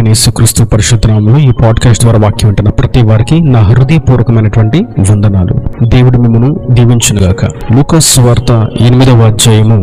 ప్రభువైన యేసుక్రీస్తు పరిశుద్ధ నామములో ఈ పాడ్కాస్ట్ ద్వారా వాక్యం వింటున్న ప్రతి వారికి నా హృదయపూర్వకమైనటువంటి వందనాలు. దేవుడు మిమ్మును దీవించునుగాక. లూకాసు సువార్త 8వ అధ్యాయము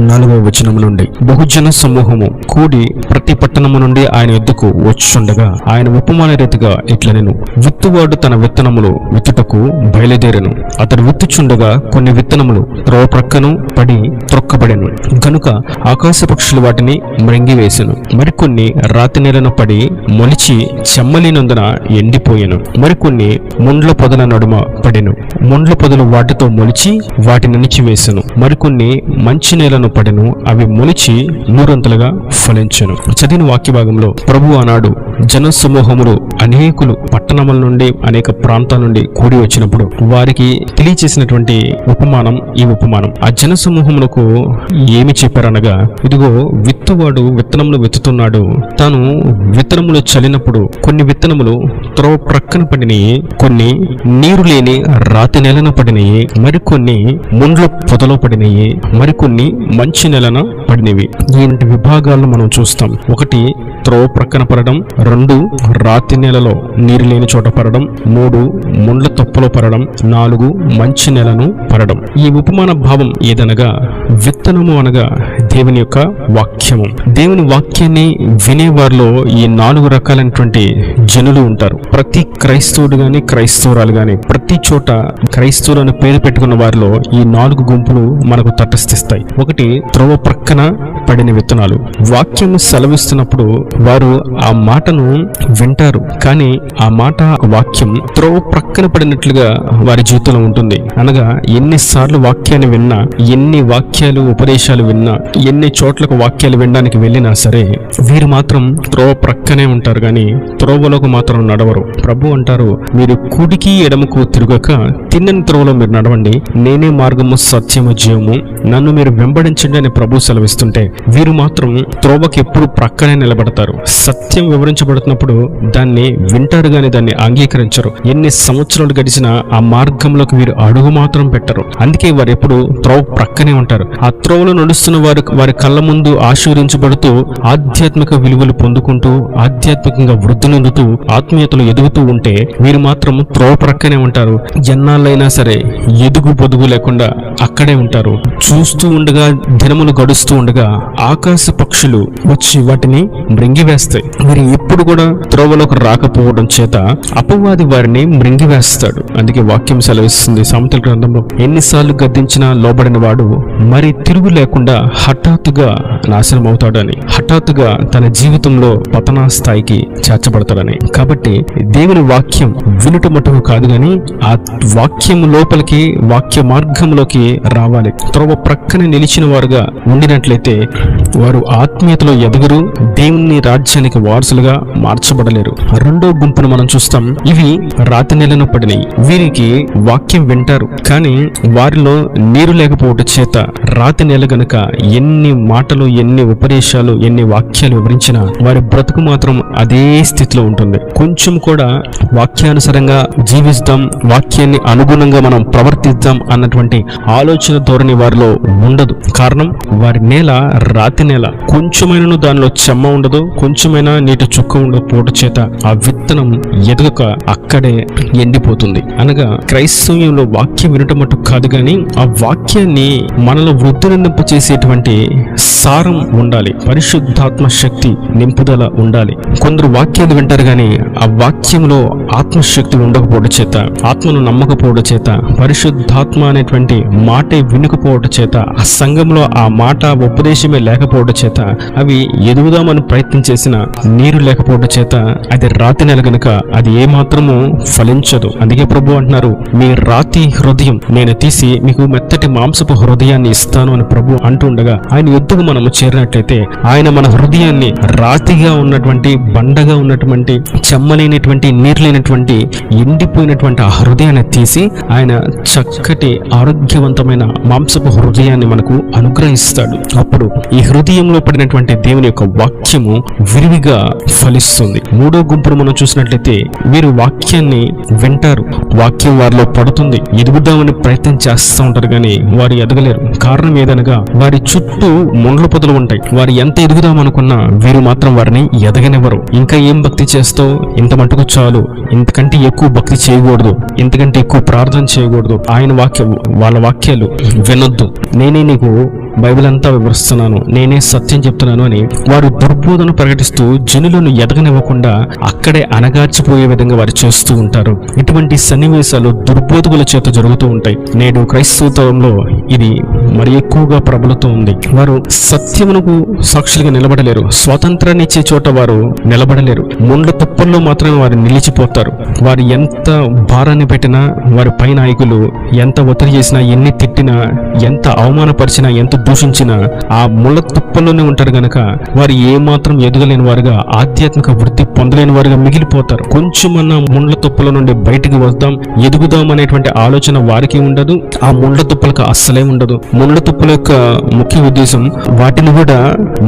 4వ వచనము నుండి, బహుజన సమూహము కూడి ప్రతి పట్టణము నుండి ఆయన యొద్దకు వచ్చుండగా ఆయన ఉపమాన రీతిగా ఇట్లనెను. విత్తువాడు తన విత్తనములు విత్తుటకు బయలుదేరెను. అతడు విత్తుచుండగా కొన్ని విత్తనములు త్రోవ ప్రక్కను పడి త్రొక్కబడెను. కనుక ఆకాశ పక్షులు వాటిని మృంగివేసెను. మరికొన్ని రాతి నేలను పడి మొలిచి చెమ్మలినందున ఎండిపోయెను. మరికొన్ని ముండ్ల పొదల నడుమ పడెను. ముండ్ల పొదలు వాటితో మొలిచి వాటిని అణిచివేసెను. మరికొన్ని మంచి నేలను పడెను. అవి మొలిచి నూరంతలుగా ఫలించెను. చదివిన వాక్య భాగంలో ప్రభు ఆనాడు జన సమూహములు అనేకులు పట్టణముల నుండి అనేక ప్రాంతాల నుండి కూడి వచ్చినప్పుడు వారికి తెలియచేసినటువంటి ఉపమానం ఈ ఉపమానం. ఆ జన సమూహములకు ఏమి చెప్పారనగా, ఇదిగో విత్తువాడు విత్తనములు విత్తుతున్నాడు. తాను విత్తనములు చల్లినప్పుడు కొన్ని విత్తనములు త్రోవ ప్రక్కన పడినవి, కొన్ని నీరు లేని రాతి నేలన పడినవి, మరికొన్ని ముండ్ల పొదలో పడినవి, మరికొన్ని మంచి నేలన పడినవి. ఈ విభాగాలను మనం చూస్తాం. ఒకటి త్రోవ ప్రక్కన పడడం, 2 రాతి నేలలో నీరు లేని చోట పడడం, 3 ముండ్ల తొప్పలో పడడం, 4 మంచి నేలను పడడం. ఈ ఉపమాన భావం ఏదనగా, విత్తనము అనగా దేవుని యొక్క వాక్యము. దేవుని వాక్యాన్ని వినేవారిలో ఈ 4 రకాలైనటువంటి జనులు ఉంటారు. ప్రతి క్రైస్తవుడు గాని క్రైస్తవురాలు గాని ప్రతి చోట క్రైస్తవులు అని పేరు పెట్టుకున్న వారిలో ఈ 4 గుంపులు మనకు తటస్థిస్తాయి. ఒకటి త్రోవ ప్రక్కన పడిన విత్తనాలు. వాక్యం సెలవిస్తున్నప్పుడు వారు ఆ మాటను వింటారు, కానీ ఆ మాట వాక్యం త్రోవ ప్రక్కన పడినట్లుగా వారి జీవితంలో ఉంటుంది. అనగా ఎన్నిసార్లు వాక్యాన్ని విన్నా, ఎన్ని వాక్యాలు ఉపదేశాలు విన్నా, ఎన్ని చోట్లకు వాక్యాలు వినడానికి వెళ్ళినా సరే వీరు మాత్రం త్రోవ ప్రక్కనే ఉంటారు, కానీ త్రోవలోకి మాత్రం నడవరు. ప్రభు అంటారు, మీరు కుడికి ఎడమకు తిరగక తిన్నని త్రోవలో మీరు నడవండి, నేనే మార్గము సత్యము జీవము, నన్ను మీరు వెంబడించండి అని ప్రభు సెలవిస్తుంటే వీరు మాత్రం త్రోవకి ఎప్పుడు ప్రక్కనే నిలబడతారు. సత్యం వివరించబడుతున్నప్పుడు దాన్ని వింటారు, కానీ దాన్ని అంగీకరించరు. ఎన్ని సంవత్సరాలు గడిచినా ఆ మార్గంలోకి వీరు అడుగు మాత్రం పెట్టరు. అందుకే వారు ఎప్పుడు త్రోవ ప్రక్కనే ఉంటారు. ఆ త్రోవలో నడుస్తున్న వారి కళ్ళ ముందు ఆశీర్వదించబడుతూ ఆధ్యాత్మిక విలువలు పొందుకుంటూ ఆధ్యాత్మికంగా వృద్ధి నొందుతూ ఆత్మీయతలు ఎదుగుతూ ఉంటే వీరు మాత్రం త్రోవ ప్రక్కనే ఉంటారు. ఎన్నాళ్ళైనా సరే ఎదుగు పొదుగు లేకుండా అక్కడే ఉంటారు. చూస్తూ ఉండగా దినములు గడుస్తూ ఉండగా ఆకాశ పక్షులు వచ్చి వాటిని మృంగివేస్తాయి. వీరు ఎప్పుడు కూడా త్రోవలోకి రాకపోవడం చేత అపవాది వారిని మృంగివేస్తాడు. అందుకే వాక్యం సెలవిస్తుంది సామెతల గ్రంథంలో, ఎన్నిసార్లు గద్దించినా లోబడిన వాడు మరి తిరుగు లేకుండా హఠాత్తుగా నాశనం అవుతాడని, హఠాత్తుగా తన జీవితంలో పతనా స్థాయికి చేర్చబడతాడని. కాబట్టి దేవుని వాక్యం వినుట మటుకు కాదు, కానీ ఆ వాక్యం లోపలికి, వాక్య మార్గంలోకి రావాలి. త్రోవ ప్రక్కన నిలిచిన వారుగా ఉండినట్లయితే వారు ఆత్మీయతలో ఎదుగురు, దేవుని రాజ్యానికి వారసులుగా మార్చబడలేరు. రెండో గుంపును మనం చూస్తాం. ఇవి రాతి నేలను పడినాయి. వీరికి వాక్యం వింటారు, కానీ వారిలో నీరు లేకపోవడం చేత రాతి నేల గనుక ఎన్ని మాటలు, ఎన్ని ఉపదేశాలు, ఎన్ని వాక్యాలు వివరించినా వారి బ్రతుకు మాత్రం అదే స్థితిలో ఉంటుంది. కొంచెం కూడా వాక్యానుసారంగా జీవిస్తాం, వాక్యాన్ని అనుగుణంగా మనం ప్రవర్తిద్దాం అన్నటువంటి ఆలోచన ధోరణి వారిలో ఉండదు. కారణం, వారి నేల రాతి నేల. కొంచెమైనను దానిలో చెమ్మ ఉండదు, కొంచెమైనా నీటి చుక్క ఉండకపోవడం చేత ఆ విత్తనం ఎదగక అక్కడే ఎండిపోతుంది. అనగా క్రైస్తవ్యంలో వాక్యం వినటం మటు కాదు, కానీ ఆ వాక్యాన్ని మనలో వృద్ధిని నింపు చేసేటువంటి సారం ఉండాలి. పరిశుద్ధాత్మ శక్తి నింపుదల ఉండాలి. కొందరు వాక్యాలు వింటారు, కానీ ఆ వాక్యంలో ఆత్మశక్తి ఉండకపోవడం చేత, ఆత్మను నమ్మకపోవడం చేత, పరిశుద్ధాత్మ అనేటువంటి మాటే వినుకపోవడం చేత, ఆ సంఘంలో ఆ మాట ఉపదేశమే లేకపోవడం చేత, అవి ఎదుగుదామని ప్రయత్నం చేసిన నీరు లేకపోవడం చేత అది రాతి నెల గనుక అది ఏమాత్రము ఫలించదు. అందుకే ప్రభు అంటున్నారు, మీ రాతి హృదయం నేను తీసి మీకు మెత్తటి మాంసపు హృదయాన్ని ఇస్తాను అని ప్రభు అంటూ ఉండగా, ఆయన యుద్ధకు మనము చేరినట్లయితే ఆయన మన హృదయాన్ని రాతిగా ఉన్నటువంటి, బండగా ఉన్నటువంటి, చెమ్మలేనటువంటి, నీరు లేనటువంటి, ఎండిపోయినటువంటి ఆ హృదయాన్ని తీసి చేసి ఆయన చక్కటి ఆరోగ్యవంతమైన మాంసపు హృదయాన్ని మనకు అనుగ్రహిస్తాడు. అప్పుడు ఈ హృదయంలో పడినటువంటి దేవుని యొక్క వాక్యము విరివిగా ఫలిస్తుంది. మూడో గుంపును మనం చూసినట్లయితే వీరు వాక్యాన్ని వింటారు, వాక్యం వారిలో పడుతుంది, ఎదుగుదామని ప్రయత్నం చేస్తూ ఉంటారు కానీ వారు ఎదగలేరు. కారణం ఏదనగా వారి చుట్టూ ముండ్ల పొదలు ఉంటాయి. వారు ఎంత ఎదుగుదాం అనుకున్నా వీరు మాత్రం వారిని ఎదగనివ్వరు. ఇంకా ఏం భక్తి చేస్తావు, ఇంత మటుకు చాలు, ఇంతకంటే ఎక్కువ భక్తి చేయకూడదు, ఇంతకంటే ఎక్కువ ప్రార్థన చేయకూడదు, ఆయన వాక్యం వాళ్ళ వాక్యాలు వినొద్దు, నేనే నీకు బైబిల్ అంతా వివరిస్తున్నాను, నేనే సత్యం చెప్తున్నాను అని వారు దుర్బోధన ప్రకటిస్తూ జనులను ఎదగనివ్వకుండా అక్కడే అణగార్చిపోయే విధంగా వారు చేస్తూ ఉంటారు. ఇటువంటి సన్నివేశాలు దుర్బోధకుల చేత జరుగుతూ ఉంటాయి. నేడు క్రైస్తవంలో ఇది మరి ఎక్కువగా ప్రబలుతూ ఉంది. వారు సత్యమునకు సాక్షులుగా నిలబడలేరు, స్వాతంత్రాన్ని ఇచ్చే చోట వారు నిలబడలేరు. ముండ్ల తుప్పల్లో మాత్రమే వారు నిలిచిపోతారు. వారు ఎంత భారాన్ని పెట్టినా, వారి పై నాయకులు ఎంత ఒత్తిడి చేసినా, ఎన్ని తిట్టినా, ఎంత అవమానపరిచినా, ఎంత దూషించిన ఆ ముళ్ళ తుప్పల్లోనే ఉంటారు గనక వారు ఏమాత్రం ఎదగలేని వారుగా, ఆధ్యాత్మిక వృద్ధి పొందలేని వారుగా మిగిలిపోతారు. కొంచెమన్నా ముండ్ల తుప్పల నుండి బయటికి వద్దాం, ఎదుగుదాం అనేటువంటి ఆలోచన వారికి ఉండదు. ఆ ముండ్ల తుప్పలకు అస్సలే ఉండదు. ముండ్ల తుప్పల యొక్క ముఖ్య ఉద్దేశం వాటిని కూడా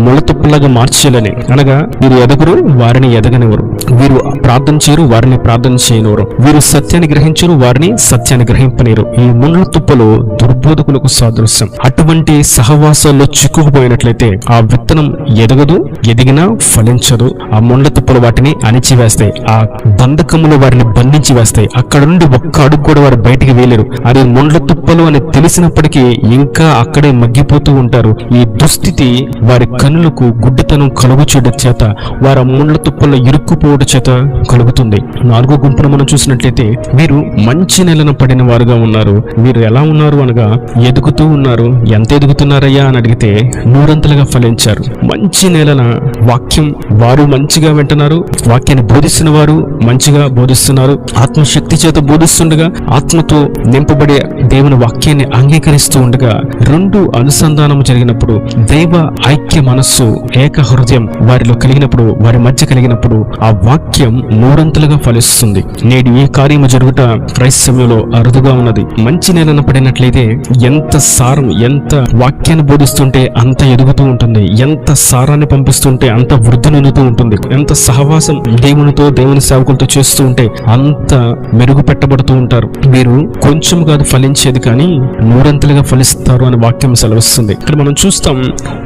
ముళ్ళ తుప్పలాగా మార్చేయాలని. అనగా వీరు ఎదగరు, వారిని ఎదగనివ్వరు. వీరు ప్రార్థన చేయరు, వారిని ప్రార్థన చేయనివ్వరు. వీరు సత్యాన్ని గ్రహించరు, వారిని సత్యాన్ని గ్రహింపలేరు. ఈ ముండ్ల తుప్పలు దుర్బోధకులకు సాదృశ్యం. అటువంటి సహవాసాల్లో చిక్కుకుపోయినట్లయితే ఆ విత్తనం ఎదగదు, ఎదిగినా ఫలించదు. ఆ ముండ్ల తుప్పలు వాటిని అణిచివేస్తాయి, ఆ బంధకములు వారిని బంధించి వేస్తాయి. అక్కడ నుండి ఒక్క అడుగు కూడా వారు బయటికి వేయలేరు. అది ముండ్ల తుప్పలు అని తెలిసినప్పటికీ ఇంకా అక్కడే మగ్గిపోతూ ఉంటారు. ఈ దుస్థితి వారి కనులకు గుడ్డితనం కలుగుచేయడం చేత వారు ముండ్ల తుప్పల్లో ఇరుక్కుపోవడం చేత కలుగుతుంది. నాలుగో గుంపును మనం చూసినట్లయితే వీరు మంచి నెలను పడిన వారుగా ఉన్నారు. వీరు ఎలా ఉన్నారు అనగా ఎదుగుతూ ఉన్నారు. ఎంత ఎదుగుతున్నారయ్యా అని అడిగితే నూరంతలుగా ఫలించారు. మంచి నేలన వాక్యం వారు మంచిగా వింటున్నారు, వాక్యాన్ని బోధిస్తున్న వారు మంచిగా బోధిస్తున్నారు, ఆత్మశక్తి చేత బోధిస్తుండగా, ఆత్మతో నింపబడే దేవుని వాక్యాన్ని అంగీకరిస్తూ ఉండగా, రెండు అనుసంధానం జరిగినప్పుడు, దైవ ఐక్య మనస్సు, ఏక హృదయం వారిలో కలిగినప్పుడు, వారి మధ్య కలిగినప్పుడు ఆ వాక్యం నూరంతలుగా ఫలిస్తుంది. నేడు ఈ కార్యము జరుగుట క్రైస్తవ్యంలో అరుదుగా ఉన్నది. మంచి నేలన పడినట్లయితే ఎంత సారం, ఎంత వాక్యాన్ని బోధిస్తుంటే అంత ఎదుగుతూ ఉంటుంది, ఎంత సారాన్ని పంపిస్తుంటే అంత వృద్ధి నిందుతూ ఉంటుంది, ఎంత సహవాసం దేవునితో, దేవుని సేవకులతో చేస్తూ ఉంటే అంత మెరుగుపెట్టబడుతూ ఉంటారు. వీరు కొంచెం కాదు ఫలించేది, కానీ నూరంతలుగా ఫలిస్తారు అని వాక్యం సెలవిస్తుంది. ఇక్కడ మనం చూస్తాం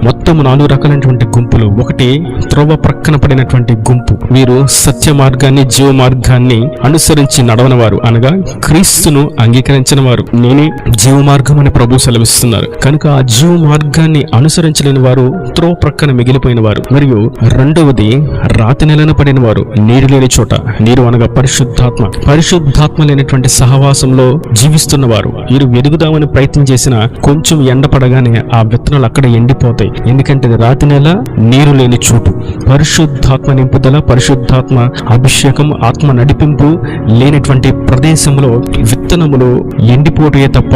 మొత్తం 4 రకాలైనటువంటి గుంపులు. ఒకటి త్రోవ ప్రక్కన పడినటువంటి గుంపు. వీరు సత్య మార్గాన్ని, జీవ మార్గాన్ని అనుసరించి నడవని వారు, అనగా క్రీస్తును అంగీకరించిన వారు. నేనే జీవ మార్గం అని ప్రభు సెలవిస్తున్నారు కనుక ఆ జీవ మార్గాన్ని అనుసరించలేని వారు త్రోవ ప్రక్కన మిగిలిపోయిన వారు. మరియు రెండవది రాతి నెలన పడిన వారు, నీరు లేని చోట. నీరు అనగా పరిశుద్ధాత్మ. పరిశుద్ధాత్మ లేనటువంటి సహవాసంలో జీవిస్తున్న వారు. వీరు ఎదుగుదామని ప్రయత్నం చేసిన కొంచెం ఎండ పడగానే ఆ విత్తనాలు అక్కడ ఎండిపోతాయి. ఎందుకంటే రాతి నెల, నీరు లేని చోటు. పరిశుద్ధాత్మ నింపుదల, పరిశుద్ధాత్మ అభిషేకం, ఆత్మ నడిపింపు లేనటువంటి ప్రదేశంలో విత్తనములు ఎండిపోటే తప్ప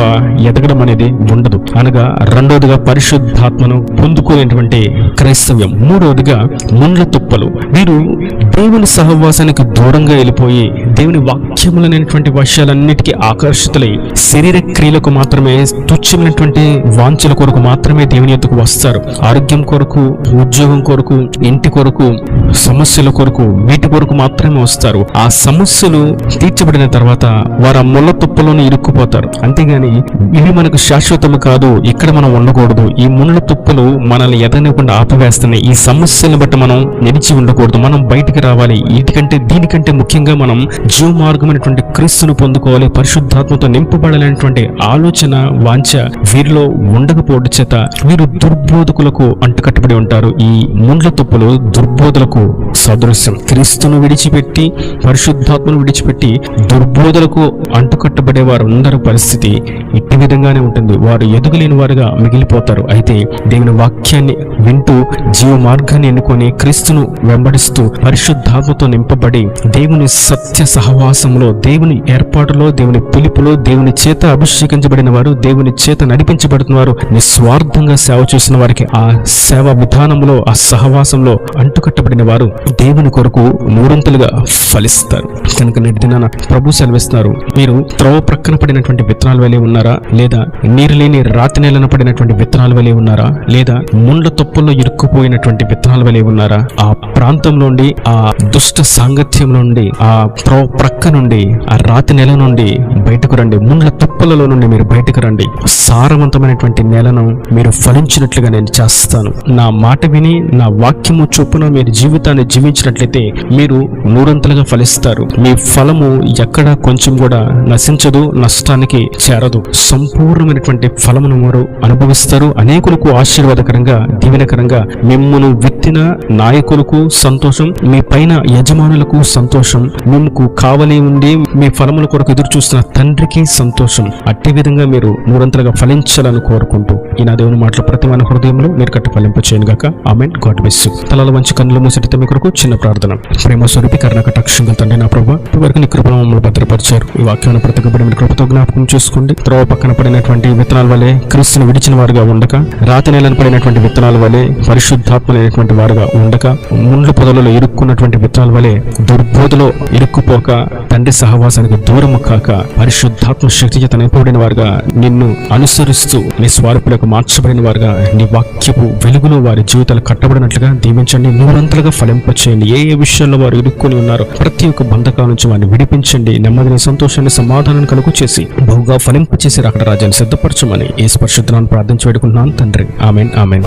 ఎదగడం అనేది ఉండదు. అనగా రెండవదిగా పరిశుద్ధాత్మను పొందుకునేటువంటి క్రైస్తవ్యం. మూడవదిగా ముండ్ల తుప్పలు. వీరు దేవుని సహవాసానికి దూరంగా వెళ్ళిపోయి దేవుని వాక్యములైనటువంటి విషయాలన్నిటికీ ఆకర్షితులై శరీర క్రియలకు మాత్రమే, తుచ్చమైనటువంటి వాంఛల కొరకు మాత్రమే దేవుని యొద్దకు వస్తారు. ఆరోగ్యం కొరకు, ఉద్యోగం కొరకు, ఇంటి కొరకు, సమస్యల కొరకు, వీటి కొరకు మాత్రమే వస్తారు. ఆ సమస్యలు తీర్చబడిన తర్వాత వారు ఆ ముళ్ళ తుప్పలోనే ఇరుక్కుపోతారు. అంతేగాని ఇవి మనకు శాశ్వతము కాదు, ఇక్కడ మనం ఉండకూడదు, ఈ ముళ్ళ తుప్పలు మనల్ని ఎదగనివ్వకుండా ఆపివేస్తున్నాయి, ఈ సమస్యలను బట్టి మనం నిలిచి ఉండకూడదు, మనం బయటికి రావాలి, దీనికంటే ముఖ్యంగా మనం జీవ మార్గమైనటువంటి క్రీస్తును పొందుకోవాలి, పరిశుద్ధాత్మతో నింపబడాలనేటువంటి ఆలోచన, వాంఛ వీరిలో ఉండకపోవడం చేత వీరు దుర్బోధకులకు అంటుకట్టబడి ఉంటారు. ఈ ముండ్ల తుప్పలు దుర్బోధలకు సదృశ్యం. క్రీస్తును విడిచిపెట్టి, పరిశుద్ధాత్మను విడిచిపెట్టి దుర్బోధలకు అంటుకట్టబడే వారు అందరి పరిస్థితి ఇట్టి విధంగానే ఉంటుంది. వారు ఎదుగులేని వారుగా మిగిలి మిగిలిపోతారు. అయితే దేవుని వాక్యాన్ని వింటూ జీవ మార్గాన్ని ఎన్నుకొని క్రీస్తును వెంబడిస్తూ పరిశుద్ధాత్మతో నింపబడి దేవుని సత్య సహవాసంలో, దేవుని ఏర్పాటులో, దేవుని పిలుపులో, దేవుని చేత అభిషేకించబడిన వారు, దేవుని చేత నడిపించబడుతున్న వారు, నిస్వార్థంగా సేవ చేసిన వారికి ఆ సేవ విధానంలో, ఆ సహవాసంలో అంటుకట్టబడిన వారు దేవుని కొరకు నూరంతులుగా ఫలిస్తారు. కనుక నేటి దినాన ప్రభు సెలవిస్తున్నారు, మీరు త్రోవ ప్రక్కన పడినటువంటి విత్తనాల వలె ఉన్నారా, లేదా నీరు లేని రాతి నేలన పడినటువంటి విత్తనాల వలె ఉన్నారా, లేదా ముండ్ల తొప్పుల్లో ఇరుక్కుపోయినటువంటి విత్తనాల వలె ఉన్నారా? ఆ ప్రాంతం నుండి, ఆ దుష్ట సాంగత్యం నుండి, ఆ త్రోవ ప్రక్క నుండి, ఆ రాతి నేల నుండి బయటకు రండి. ముండ్ల తుప్పలలో నుండి మీరు బయటకు రండి. సారవంతమైనటువంటి నేలను మీరు ఫలించినట్లుగా నేను చేస్తాను. నా మాట విని నా వాక్యము చొప్పున మీరు జీవితాన్ని జీవించినట్లయితే మీరు నూరంతలుగా ఫలిస్తారు. మీ ఫలము ఎక్కడ కొంచెం కూడా నశించదు, నష్టానికి చేరదు. సంపూర్ణమైనటువంటి ఫలమును మీరు అనుభవిస్తారు. అనేకులకు ఆశీర్వాదకరంగా, దీవెనకరంగా, మిమ్మును విత్తిన నాయకులకు సంతోషం, మీ పైన యజమానులకు సంతోషం, మీకు కావలి ఉండి మీ ఫలముల కొరకు ఎదురు చూస్తున్న తండ్రికి సంతోషం. అట్టి విధంగా మీరు నూరంతలుగా ఫలించాలని కోరుకుంటూ ఈ నా దేవుని మాటలు ప్రతి మన హృదయంలో మీరు కట్టు ఫలింప చేయను గాక. ఆమేన్. God bless you. తలల వంచి కన్నులు మూసిటితే మీ కొరకు చిన్న ప్రార్థన. ప్రేమ స్వరూపి కరుణ కటాక్షంగా తండ్రి నా ప్రభువా, ఇప్పటివరకు నీ కృపను మమ్మల్ని భద్రపరిచారు. ఈ వాక్యాన్ని ప్రతిబడిన కృపతో జ్ఞాపకం చేసుకోండి. త్రోవ పక్కన పడినటువంటి విత్తనాల వలె క్రీస్తును విడిచిన వారుగా ఉండక, రాతి నేలను పడినటువంటి విత్తనాల వలె పరిశుద్ధాత్మలైనటువంటి వారుగా ఉండక, ముండ్ల పొదలలో ఇరుక్కున్నటువంటి విత్తనాల వలె దుర్బోధలో ఇరుక్కుపోక, తండ్రి సహవాసానికి దూరము కాక, పరిశుద్ధాత్మ శక్తి చేత నింపబడిన వారుగా, నిన్ను అనుసరిస్తూ నీ స్వరూపులకు మార్చబడిన వారుగా, నీ వాక్యపు వెలుగులో వారి జీవితాలు కట్టబడినట్లుగా దీవించండి. నూరంతలుగా ఫలింపచేయండి. ఏ ఏ విషయాల్లో వారు ఇరుక్కుని ఉన్నారో ప్రతి ఒక్క బంధకాల నుంచి వారిని విడిపించండి. నెమ్మదిని, సంతోషాన్ని, సమాధానాన్ని కలుగు చేసి బహుగా ఫలింపచేసి అక్కడ రాజ్యాన్ని సిద్ధపరచమని యేసు పరిశుద్ధ నామమున ప్రార్థించి వేడుకుంటున్నాను తండ్రి. ఆమేన్. ఆమేన్.